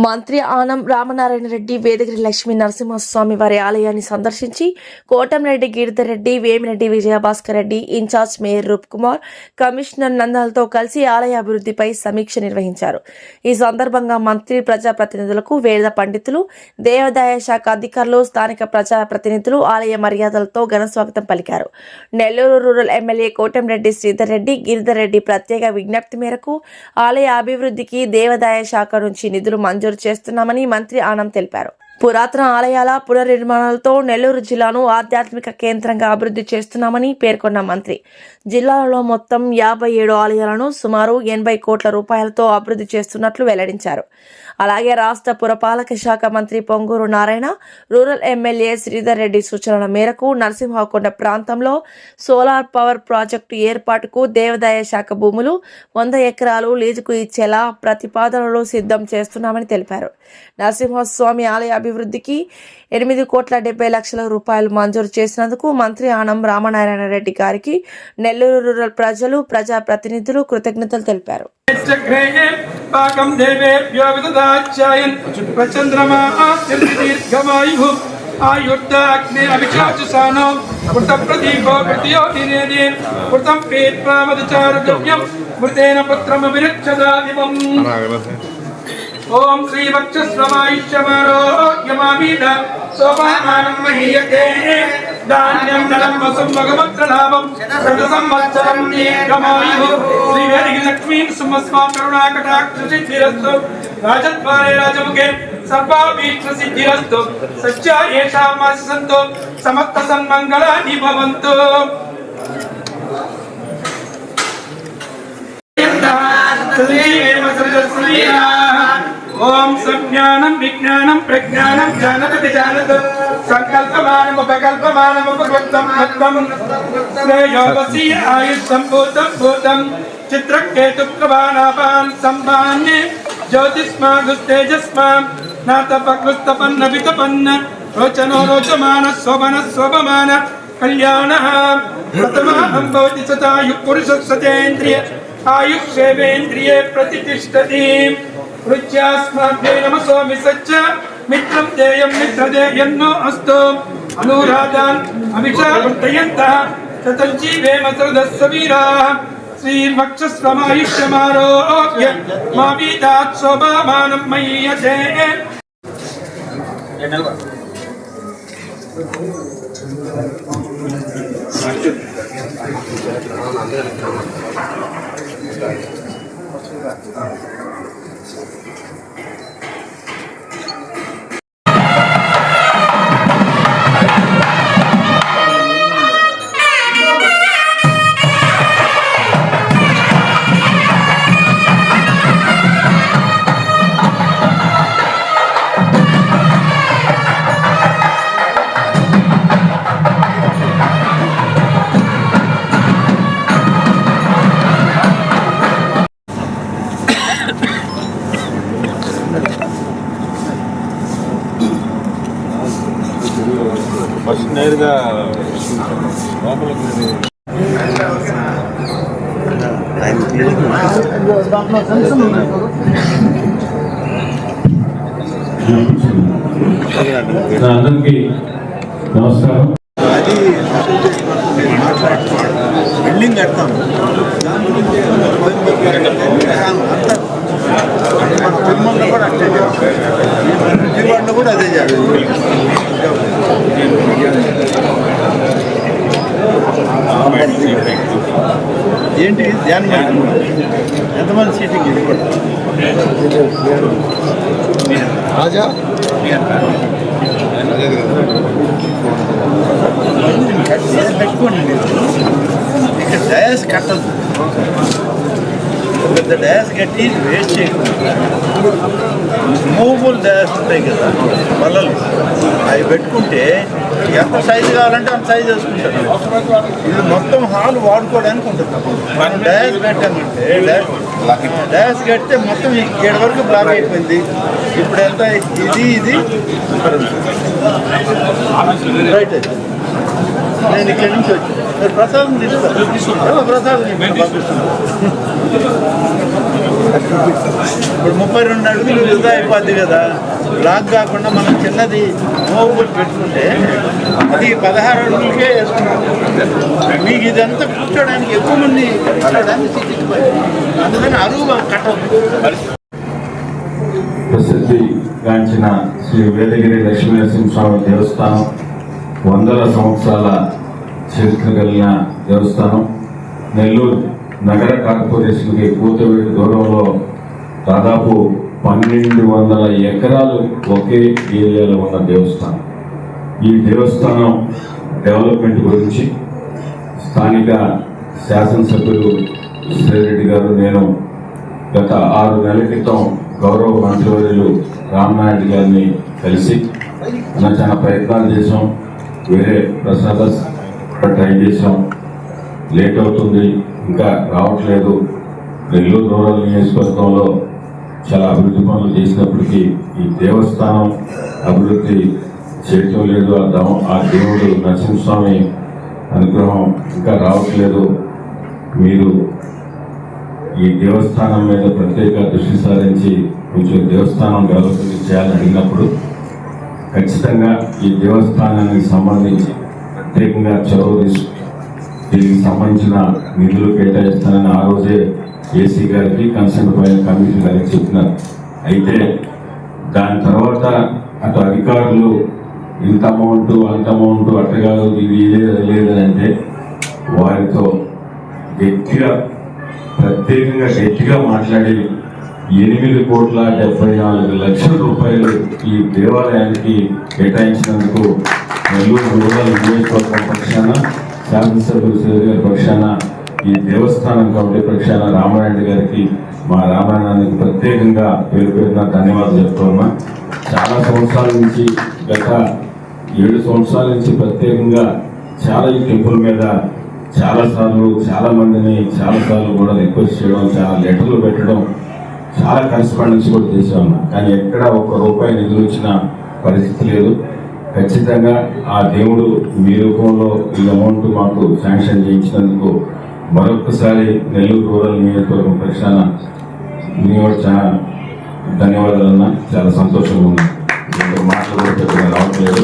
మంత్రి ఆనం రామనారాయణ రెడ్డి వేదగిరి లక్ష్మీ నరసింహస్వామి వారి ఆలయాన్ని సందర్శించి కోటంరెడ్డి గిరిధర్ రెడ్డి, వేమిరెడ్డి విజయభాస్కర్ రెడ్డి, ఇన్ఛార్జ్ మేయర్ రూప్ కుమార్, కమిషనర్ నందాలతో కలిసి ఆలయ అభివృద్ధిపై సమీక్ష నిర్వహించారు. ఈ సందర్భంగా మంత్రి ప్రజాప్రతినిధులకు, వేద పండితులు, దేవాదాయ శాఖ అధికారులు, స్థానిక ప్రజాప్రతినిధులు ఆలయ మర్యాదలతో ఘనస్వాగతం పలికారు. నెల్లూరు రూరల్ ఎమ్మెల్యే కోటంరెడ్డి శ్రీధర్ రెడ్డి, గిరిధర్ రెడ్డి ప్రత్యేక విజ్ఞప్తి మేరకు ఆలయ అభివృద్ధికి దేవాదాయ శాఖ నుంచి నిధులు మంజూరు చేస్తున్నామని మంత్రి ఆనం తెలిపారు. పురాతన ఆలయాల పునర్నిర్మాణాలతో నెల్లూరు జిల్లాను ఆధ్యాత్మిక కేంద్రంగా అభివృద్ధి చేస్తున్నామని పేర్కొన్న మంత్రి జిల్లాలో మొత్తం 57 ఆలయాలను సుమారు 80 కోట్ల రూపాయలతో అభివృద్ధి చేస్తున్నట్లు వెల్లడించారు. అలాగే రాష్ట్ర పురపాలక శాఖ మంత్రి పొంగూరు నారాయణ, రూరల్ ఎమ్మెల్యే శ్రీధర్ రెడ్డి సూచనల మేరకు నరసింహకొండ ప్రాంతంలో సోలార్ పవర్ ప్రాజెక్టు ఏర్పాటుకు దేవాదాయ శాఖ భూములు 100 ఎకరాలు లీజుకు ఇచ్చేలా ప్రతిపాదనలు సిద్ధం చేస్తున్నామని తెలిపారు. నరసింహస్వామి ఆలయ అభివృద్ధికి 8,70,00,000 రూపాయలు మంజూరు చేసినందుకు మంత్రి ఆనం రామనారాయణ రెడ్డి గారికి నెల్లూరు రూరల్ ప్రజలు, ప్రజాప్రతినిధులు కృతజ్ఞతలు తెలిపారు. ओम श्री वक्षस्रवायुष्यमारोग्यमामीद सोपामानं महीयते धान्यं नलं वसुं भगवत्रलाभं सर्वसंवत्सरं दीर्घमायुः श्री वेदगिरिलक्ष्मीं सुमस्वां करुणाकटाक्षसिद्धिरस्तु राजद्वारे राजमुखे सर्वाभीष्टसिद्धिरस्तु सच्चा येषां मासि सन्तु समस्तसन्मङ्गलानि भवन्तु. ओम संज्ञानं विज्ञानं प्रज्ञानं जानति जानत संकल्पमानं उपकल्पमानं उपकृतं मत्तं श्रेयोवसी आयुष संभूतं भूतं चित्रकेतुप्रभानापान् सम्पान्ये ज्योतिष्मागुस्तेजस्मा नातपकृस्तपन्न वितपन्न रोचनो रोचमान शोभन शोभमान कल्याणः प्रथमं भवति सतायुः पुरुषः सतेन्द्रिय आयुष्येवेन्द्रिये प्रतिष्ठति. रुच्यास्माभ्ये नमसोऽमि सच्च मित्रं देयं मित्रदेयन्नो अस्तु अनुराधान् अभिषावर्तयन्तः ततञ्जीवेम सर्वदस्सवीराः श्रीर्वक्षस्वमायुष्यमारोग्य मावीदात् शोभामानं मय्यते. ఫస్ట్ నేరుగా లోపలికి అందరికీ నమస్కారం. బిల్డింగ్ కడతాం తిరుమలలో కూడా అట్లే విజయవాడలో కూడా అదే చేయాలి. ఏంటి ధ్యానం ఎంతమంది సీటింగ్ ఇది కూడా రాజా పెట్టుకోండి. ఇక్కడ డయాస్ కట్టదు, పెద్ద డయాస్ కట్టి వేస్ట్ చేయకుండా మూవబుల్ డయాస్ ఉంటాయి కదా బల్లలు, అవి పెట్టుకుంటే ఎంత సైజు కావాలంటే అంత సైజు వేసుకుంటారు. ఇది మొత్తం హాల్ వాడుకోవడానికి ఉంటుంది. మనం డయాస్ పెట్టామంటే డయాస్ కడితే మొత్తం 7 వరకు బ్లాక్ అయిపోయింది. ఇప్పుడు ఎంత ఇది రైట్. నేను ఇక్కడి నుంచి వచ్చాను. మీరు ప్రసాదం తీసుకో, ప్రసాదం పంపిస్తున్నాను. ఇప్పుడు 32 అడుగులు వృధా అయిపోద్ది కదా. బ్లాక్ కాకుండా మనం చిన్నది మూవబుల్ పెట్టుకుంటే అది 16 అడుగులకే వేసుకున్నాం. మీకు ఇదంతా కూర్చోడానికి ఎక్కువ మంది కూర్చోడానికి సిద్ధించిపోయింది. అందుకని అరువు కట్టవద్దు. ప్రసిద్ధిగాంచిన శ్రీ వేదగిరి లక్ష్మీనరసింహస్వామి దేవస్థానం 100 సంవత్సరాల చరిత్ర కలిగిన దేవస్థానం. నెల్లూరు నగర కార్పొరేషన్కి కూతవేడు దూరంలో దాదాపు 1200 ఎకరాలు ఒకే ఏరియాలో ఉన్న దేవస్థానం. ఈ దేవస్థానం డెవలప్మెంట్ గురించి స్థానిక శాసనసభ్యులు శ్రీరెడ్డి గారు, నేను గత 6 నెలల క్రితం గౌరవ మంత్రివర్యులు రామనాయుడు గారిని కలిసి చాలా ప్రయత్నాలు చేసాం. వేరే ప్రసాద ట్రై చేసాం. లేట్ అవుతుంది, ఇంకా రావట్లేదు. నెల్లూరు రూరల్ నియోజకవర్గంలో చాలా అభివృద్ధి పనులు చేసినప్పటికీ ఈ దేవస్థానం అభివృద్ధి చేయటం లేదు. ఆ దేవుడు నరసింహస్వామి అనుగ్రహం ఇంకా రావట్లేదు. మీరు ఈ దేవస్థానం మీద ప్రత్యేక దృష్టి సారించి కొంచెం దేవస్థానం డెవలప్మెంట్ చేయాలని అడిగినప్పుడు ఖచ్చితంగా ఈ దేవస్థానానికి సంబంధించి ప్రత్యేకంగా చొరవ తీసుకుని దీనికి సంబంధించిన నిధులు కేటాయిస్తానని ఆ రోజే ఏసీ గారికి, కన్సర్న్ పైన కమిషన్ గారికి చెప్పినారు. అయితే దాని తర్వాత అటు అధికారులు ఇంత అమౌంట్ అంత అమౌంట్ అట్టగాదు ఇది లేదని అంటే వారితో ప్రత్యేకంగా గట్టిగా మాట్లాడి 8,74,00,000 రూపాయలు ఈ దేవాలయానికి కేటాయించినందుకు నెల్లూరు రూరల్ నియోజకవర్గం పక్షాన, శాసనసభ్యులు శ్రీ గారి పక్షాన, ఈ దేవస్థానం కమిటీ పక్షాన రామారాయణ గారికి, మా రామాయణానికి ప్రత్యేకంగా పేరు పేరున ధన్యవాదాలు చెప్తున్నా. చాలా సంవత్సరాల నుంచి, గత 7 సంవత్సరాల నుంచి ప్రత్యేకంగా చాలా ఈ టెంపుల్ మీద చాలాసార్లు కూడా రిక్వెస్ట్ చేయడం, చాలా లెటర్లు పెట్టడం, చాలా కరెస్పాండెన్స్ కూడా చేసాము. కానీ ఎక్కడ ₹1 నిధులు వచ్చిన పరిస్థితి లేదు. ఖచ్చితంగా ఆ దేవుడు మీ రూపంలో ఈ అమౌంట్ మాకు శాంక్షన్ చేయించినందుకు మరొకసారి నెల్లూరు రూరల్ నియోజకవర్గం పక్షాన మీరు చాలా ధన్యవాదాలన్నా. చాలా సంతోషంగా ఉంది. మాటలు కూడా పెద్దగా రావట్లేదు.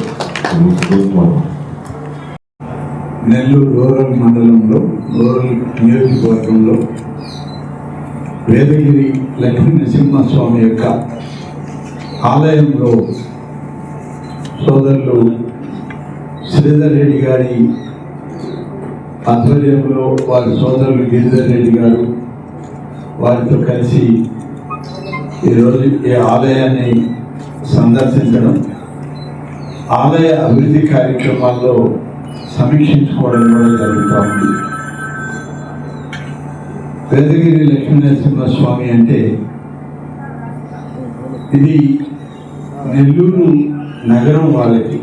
నెల్లూరు రూరల్ మండలంలో, రూరల్ నియోజకవర్గంలో వేదగిరి లక్ష్మీనరసింహస్వామి యొక్క ఆలయంలో సోదరులు శ్రీధర్ రెడ్డి గారి ఆధ్వర్యంలో వారి సోదరులు గిరిధర్ రెడ్డి గారు వారితో కలిసి ఈరోజు ఈ ఆలయాన్ని సందర్శించడం, ఆలయ అభివృద్ధి కార్యక్రమాల్లో సమీక్షించుకోవడం కూడా జరుగుతూ ఉంది. వేదగిరి లక్ష్మీనరసింహస్వామి అంటే ఇది నెల్లూరు నగరం వాళ్ళకి,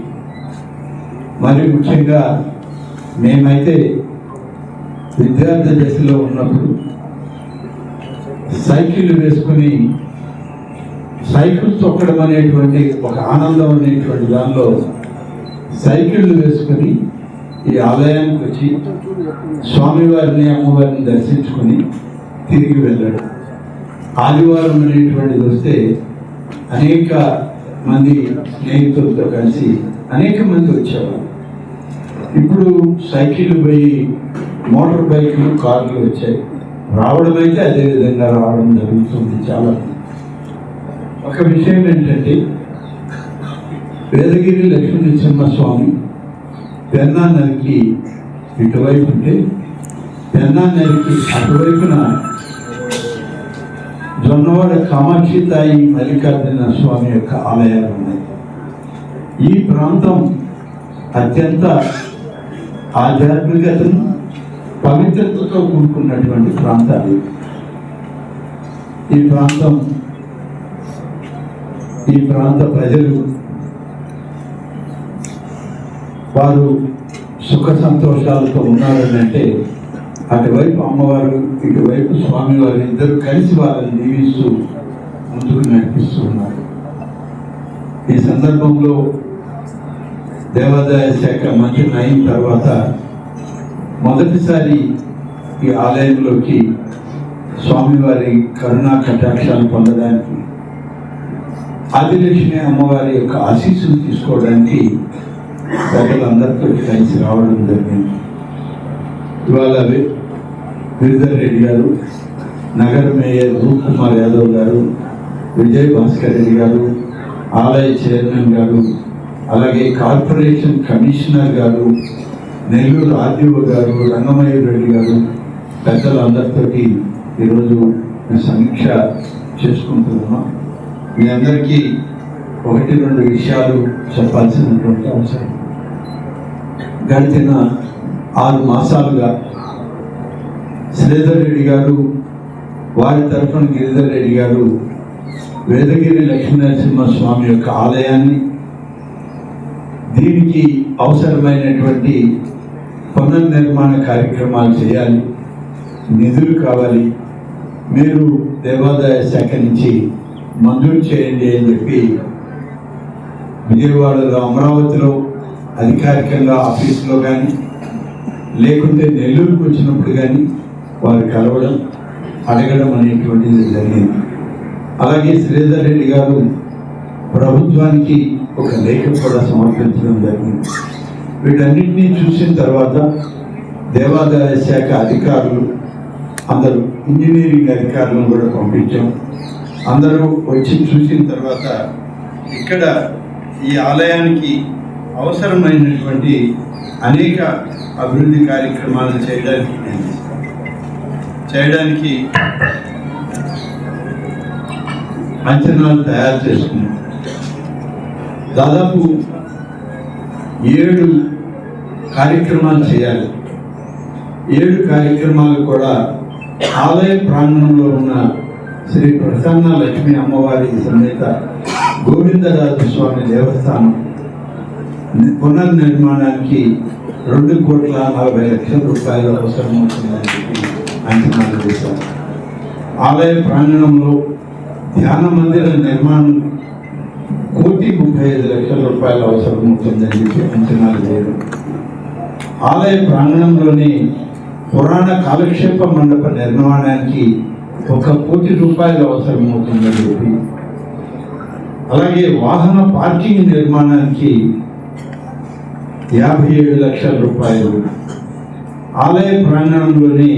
మరి ముఖ్యంగా మేమైతే విద్యార్థి దశలో ఉన్నప్పుడు సైకిల్ వేసుకుని సైకిల్ తొక్కడం అనేటువంటి ఒక ఆనందం అనేటువంటి దానిలో సైకిళ్ళు వేసుకుని ఈ ఆలయానికి వచ్చి స్వామివారిని, అమ్మవారిని దర్శించుకుని తిరిగి వెళ్ళాడు. ఆదివారం అనేటువంటిది వస్తే అనేక మంది స్నేహితులతో కలిసి అనేక మంది వచ్చేవారు. ఇప్పుడు సైకిళ్ళు పోయి మోటార్ బైక్లు, కార్లు వచ్చాయి. రావడం అయితే అదేవిధంగా రావడం జరుగుతుంది. చాలా ఒక విషయం ఏంటంటే, వేదగిరి లక్ష్మీనరసింహస్వామి పెన్నా నదికి ఇటువైపు ఉంటే, పెన్నా నదికి అటువైపున జొన్నవాడ కామాక్షి తాయి మల్లికార్జున స్వామి యొక్క ఆలయాలు ఉన్నాయి. ఈ ప్రాంతం అత్యంత ఆధ్యాత్మికతను, పవిత్రతతో కూడుకున్నటువంటి ప్రాంతాలు. ఈ ప్రాంత ప్రజలు వారు సుఖ సంతోషాలతో ఉన్నారని అంటే అటువైపు అమ్మవారు, ఇటువైపు స్వామివారు ఇద్దరు కలిసి వారిని దీవిస్తూ ముందుకు నడిపిస్తూ ఉన్నారు. ఈ సందర్భంలో దేవాదాయ శాఖ మంత్రిని అయిన తర్వాత మొదటిసారి ఈ ఆలయంలోకి స్వామివారి కరుణా కటాక్షాలు పొందడానికి, ఆదిలక్ష్మి అమ్మవారి యొక్క ఆశీస్సులు తీసుకోవడానికి ప్రజలందరితో కలిసి రావడం జరిగింది. ఇవాళ గిరిధర్ రెడ్డి గారు, నగర మేయర్ రూప్ కుమార్ యాదవ్ గారు, విజయ్ భాస్కర్ రెడ్డి గారు, ఆలయ చైర్మన్ గారు, అలాగే కార్పొరేషన్ కమిషనర్ గారు, నెల్లూరు ఆర్డీఓ గారు, రంగమయ్య రెడ్డి గారు, పెద్దలందరితోటి ఈరోజు సమీక్ష చేసుకుంటున్నాం. మీ అందరికీ 1-2 విషయాలు చెప్పాల్సినటువంటి అవసరం. గడిచిన 6 మాసాలుగా శ్రీధర్ రెడ్డి గారు, వారి తరఫున గిరిధర్ రెడ్డి గారు వేదగిరి లక్ష్మీనరసింహస్వామి యొక్క ఆలయాన్ని, దీనికి అవసరమైనటువంటి పునర్నిర్మాణ కార్యక్రమాలు చేయాలి, నిధులు కావాలి, మీరు దేవాదాయ శాఖ నుంచి మంజూరు చేయండి అని చెప్పి విజయవాడలో, అమరావతిలో అధికారికంగా ఆఫీసులో కానీ లేకుంటే నెల్లూరుకు వచ్చినప్పుడు కానీ వారు కలవడం, అడగడం అనేటువంటిది జరిగింది. అలాగే శ్రీధర్ రెడ్డి గారు ప్రభుత్వానికి ఒక లేఖ కూడా సమర్పించడం జరిగింది. వీటన్నిటినీ చూసిన తర్వాత దేవాదాయ శాఖ అధికారులు, అందరూ ఇంజనీరింగ్ అధికారులను కూడా పంపించాం. అందరూ వచ్చి చూసిన తర్వాత ఇక్కడ ఈ ఆలయానికి అవసరమైనటువంటి అనేక అభివృద్ధి కార్యక్రమాలు చేయడానికి అంచనాలు తయారు చేసుకున్నాం. దాదాపు 7 కార్యక్రమాలు చేయాలి. 7 కార్యక్రమాలు కూడా ఆలయ ప్రాంగణంలో ఉన్న శ్రీ ప్రసన్న లక్ష్మీ అమ్మవారి సమేత గోవిందరాజు స్వామి దేవస్థానం పునర్నిర్మాణానికి 2,40,00,000 రూపాయలు అవసరమవుతుందని చెప్పి అంచనాలు వేశారు. ఆలయ ప్రాంగణంలో ధ్యాన మందిర నిర్మాణం 1,35,00,000 రూపాయలు అవసరమవుతుందని చెప్పి అంచనాలు వేయడం. ఆలయ ప్రాంగణంలోని పురాణ కాలక్షేప మండప నిర్మాణానికి 1,00,00,000 రూపాయలు అవసరమవుతుందని చెప్పి, అలాగే వాహన పార్కింగ్ నిర్మాణానికి 57,00,000 రూపాయలు, ఆలయ ప్రాంగణంలోని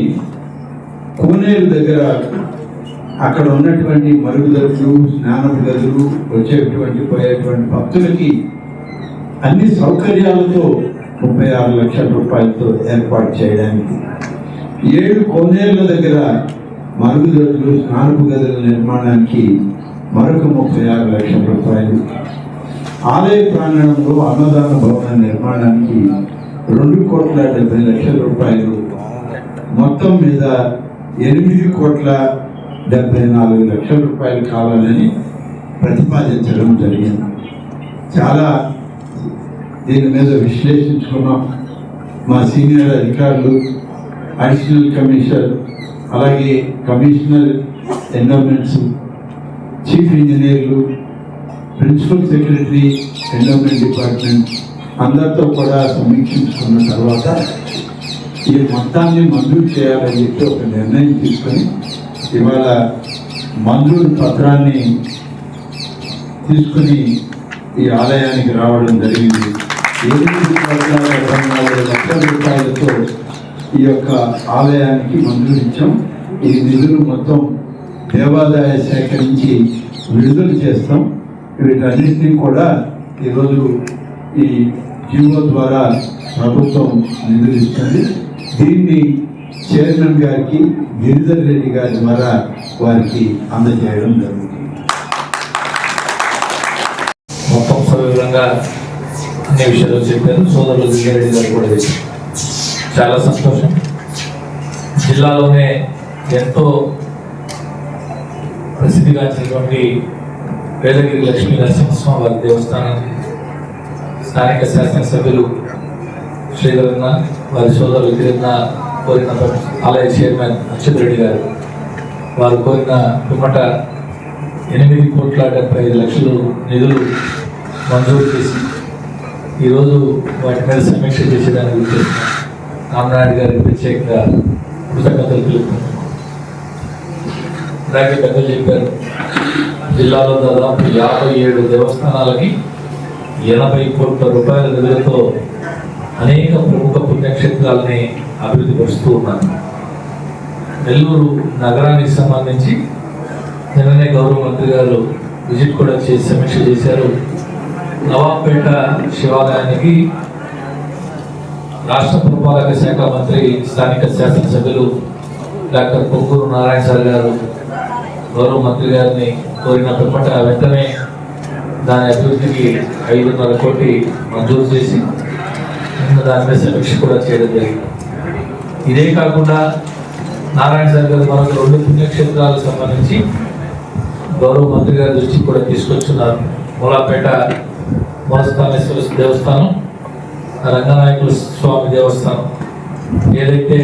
కోనేరు దగ్గర అక్కడ ఉన్నటువంటి మరుగుదొడ్లు, స్నానపు గదులు, వచ్చేటువంటి పోయేటువంటి భక్తులకి అన్ని సౌకర్యాలతో 36,00,000 రూపాయలతో ఏర్పాటు చేయడానికి, 7 కోనేరుల దగ్గర మరుగుదొడ్లు, స్నానపు గదుల నిర్మాణానికి మరొక 36,00,000 రూపాయలు, ఆలయ ప్రాంగణంలో అన్నదాన భవన నిర్మాణానికి 2,70,00,000 రూపాయలు, మొత్తం మీద 8,74,00,000 రూపాయలు కావాలని ప్రతిపాదించడం జరిగింది. చాలా దీని మీద విశ్లేషించుకున్నాం. మా సీనియర్ అధికారులు, అడిషనల్ కమిషనర్, అలాగే కమిషనర్ ఎండోమెంట్స్, చీఫ్ ఇంజనీర్లు, ప్రిన్సిపల్ సెక్రటరీ ఎండోమెంట్ డిపార్ట్మెంట్ అందరితో కూడా సమీక్షించుకున్న తర్వాత ఈ మొత్తాన్ని మంజూరు చేయాలని చెప్పి ఒక నిర్ణయం తీసుకొని ఇవాళ మంజూరు పత్రాన్ని తీసుకుని ఈ ఆలయానికి రావడం జరిగింది. 8,24,00,000 రూపాయలతో ఈ యొక్క ఆలయానికి మంజూరు ఇచ్చాం. ఈ నిధులు మొత్తం దేవాదాయ శాఖ నుంచి విడుదల చేస్తాం. వీటన్నింటినీ కూడా ఈరోజు ఈ జీవో ద్వారా ప్రభుత్వం నిధులు ఇస్తుంది. దీన్ని చైర్మన్ గారికి, గిరిధర్ రెడ్డి గారి ద్వారా వారికి అందజేయడం జరుగుతుంది. మొత్తం సవివరంగా అన్ని విషయాలు చెప్పారు. సోదరులు గిరిధర్ రెడ్డి గారు కూడా చేశారు. చాలా సంతోషం. జిల్లాలోనే ఎంతో ప్రసిద్ధిగాంచినటువంటి వేదగిరి లక్ష్మీ నరసింహస్వామి వారి దేవస్థానం స్థానిక శాసనసభ్యులు శ్రీధరన్న, వారి సోదరులు గిరిన్న కోరిన ఆలయ చైర్మన్ అచ్యుత్ రెడ్డి గారు వారు కోరిన పిమ్మట 8,75,00,000 నిధులు మంజూరు చేసి ఈరోజు వాటి మీద సమీక్ష చేసేదానికి గురించి రామనాయుడు గారికి ప్రత్యేకంగా కృతజ్ఞతలు తెలుపుతున్నాను. అలాగే పెద్దలు చెప్పారు, జిల్లాలో దాదాపు 57 దేవస్థానాలకి 80 కోట్ల రూపాయల నిధులతో అనేక ప్రముఖ పుణ్యక్షేత్రాలని అభివృద్ధి పరుస్తూ ఉన్నాను. నెల్లూరు నగరానికి సంబంధించి నిన్ననే గౌరవ మంత్రి గారు విజిట్ కూడా చేసి సమీక్ష చేశారు. నవాబ్పేట శివాలయానికి రాష్ట్ర పురపాలక శాఖ మంత్రి, స్థానిక శాసనసభ్యులు డాక్టర్ పొంగూరు నారాయణ సార్ గారు గౌరవ మంత్రి గారిని కోరిన పిమ్మట వెంటనే దాని అభివృద్ధికి 5.5 కోటి మంజూరు చేసి దాని మీద సమీక్ష కూడా చేయడం జరిగింది. ఇదే కాకుండా నారాయణ సార్ గారు మరొక 2 పుణ్యక్షేత్రాలకు సంబంధించి గౌరవ మంత్రి గారి దృష్టికి కూడా తీసుకొచ్చున్నారు. మూలాపేట మూలస్థానేశ్వర దేవస్థానం, రంగనాయకుల స్వామి దేవస్థానం, ఏదైతే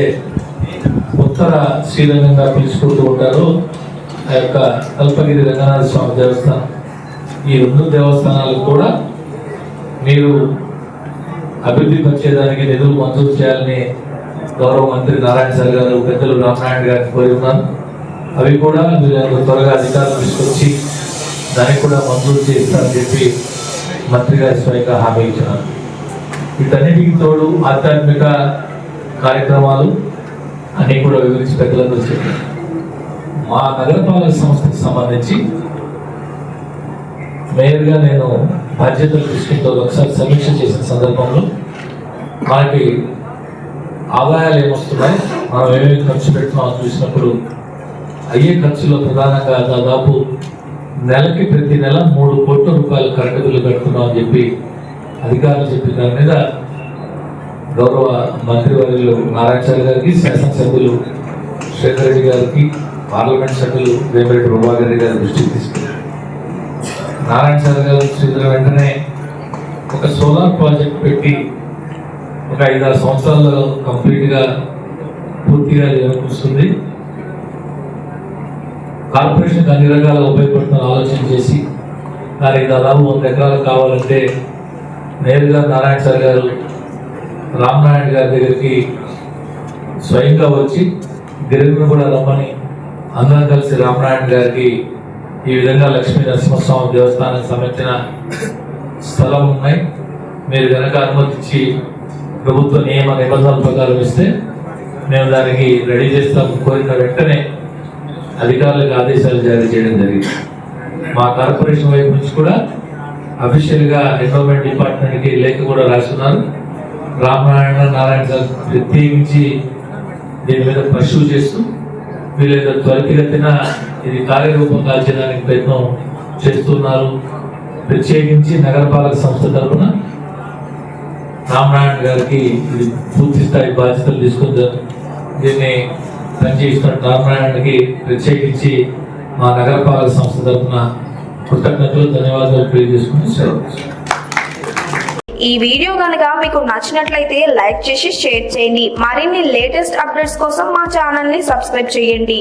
ఉత్తర శ్రీరంగంగా పిలుచుకుంటూ ఉంటారో ఆ యొక్క కల్పగిరి రంగనాథ స్వామి దేవస్థానం, ఈ 2 దేవస్థానాలు కూడా మీరు అభివృద్ధి పరిచేదానికి నిధులు మంజూరు చేయాలని గౌరవ మంత్రి నారాయణ సార్ గారు పెద్దలు రామనాయుడు గారిని కోరి ఉన్నారు. అవి కూడా మీరు త్వరగా అధికారులు తీసుకొచ్చి దానికి కూడా మంజూరు చేస్తారని చెప్పి మంత్రి గారి స్వయంగా హామీ ఇచ్చినారు. వీటన్నిటికి తోడు ఆధ్యాత్మిక కార్యక్రమాలు అన్నీ కూడా వివరించి పెద్దలందరూ చెప్పారు. మా నగరపాలక సంస్థకి సంబంధించి మేయర్గా నేను బాధ్యతలు తీసుకుంటూ ఒకసారి సమీక్ష చేసిన సందర్భంలో మనకి ఆదాయాలు ఏమొస్తున్నాయి, మనం ఏమేమి ఖర్చు పెడుతున్నామో చూసినప్పుడు అయ్యే ఖర్చులో ప్రధానంగా దాదాపు నెలకి ప్రతి నెల 3 కోట్ల రూపాయలు కరెంటు బిల్లు కడుతున్నాం అని చెప్పి అధికారులు చెప్పిన దాని మీద గౌరవ మంత్రివర్యులు నారాయణ సార్ గారికి, శాసనసభ్యులు శేఖర్ రెడ్డి గారికి, పార్లమెంట్ సభ్యులు వేమిరెడ్డి ప్రభాకర్ రెడ్డి గారి దృష్టికి తీసుకున్నారు. నారాయణ సార్ గారు శ్రీధర్ వెంటనే ఒక సోలార్ ప్రాజెక్ట్ పెట్టి ఒక 5-6 సంవత్సరాల్లో కంప్లీట్గా పూర్తిగా వస్తుంది. కార్పొరేషన్కి అన్ని రకాల ఉపయోగపడుతున్న ఆలోచన చేసి దానికి దాదాపు 100 ఎకరాలు కావాలంటే నేరుగా నారాయణ సార్ గారు రామనాయుడు గారి దగ్గరికి స్వయంగా వచ్చి గిరిజను కూడా రమ్మని అందరం కలిసి రామనాయుడు గారికి ఈ విధంగా లక్ష్మీ నరసింహస్వామి దేవస్థానానికి సంబంధించిన స్థలం ఉన్నాయి, మీరు కనుక అనుమతించి ప్రభుత్వ నియమ నిబంధనల ప్రకారం ఇస్తే మేము దానికి రెడీ చేస్తాం కోరిన వెంటనే అధికారులకు ఆదేశాలు జారీ చేయడం జరిగింది. మా కార్పొరేషన్ వైపు నుంచి కూడా అఫీషియల్గా ఎన్విరాన్మెంట్ డిపార్ట్మెంట్కి లేఖ కూడా రాస్తున్నారు. నారాయణ సార్ ప్రత్యేకించి దీని మీద పర్సూ చేస్తూ వీళ్ళేదో త్వరితగతిన ఇది కార్యరూపం దాల్చేదానికి ప్రయత్నం చేస్తున్నారు. ప్రత్యేకించి నగరపాలక సంస్థ తరఫున రామనారాయణ గారికి ఇది పూర్తి స్థాయి బాధ్యతలు తీసుకుని దీన్ని పనిచేస్తున్న రామనారాయణకి ప్రత్యేకించి మా నగరపాలక సంస్థ తరఫున కృతజ్ఞతలు, ధన్యవాదాలు తెలియజేసుకుని ఈ వీడియో కనుక మీకు నచ్చినట్లయితే లైక్ చేసి షేర్ చేయండి. మరిన్ని లేటెస్ట్ అప్డేట్స్ కోసం మా ఛానల్ ని సబ్స్క్రైబ్ చేయండి.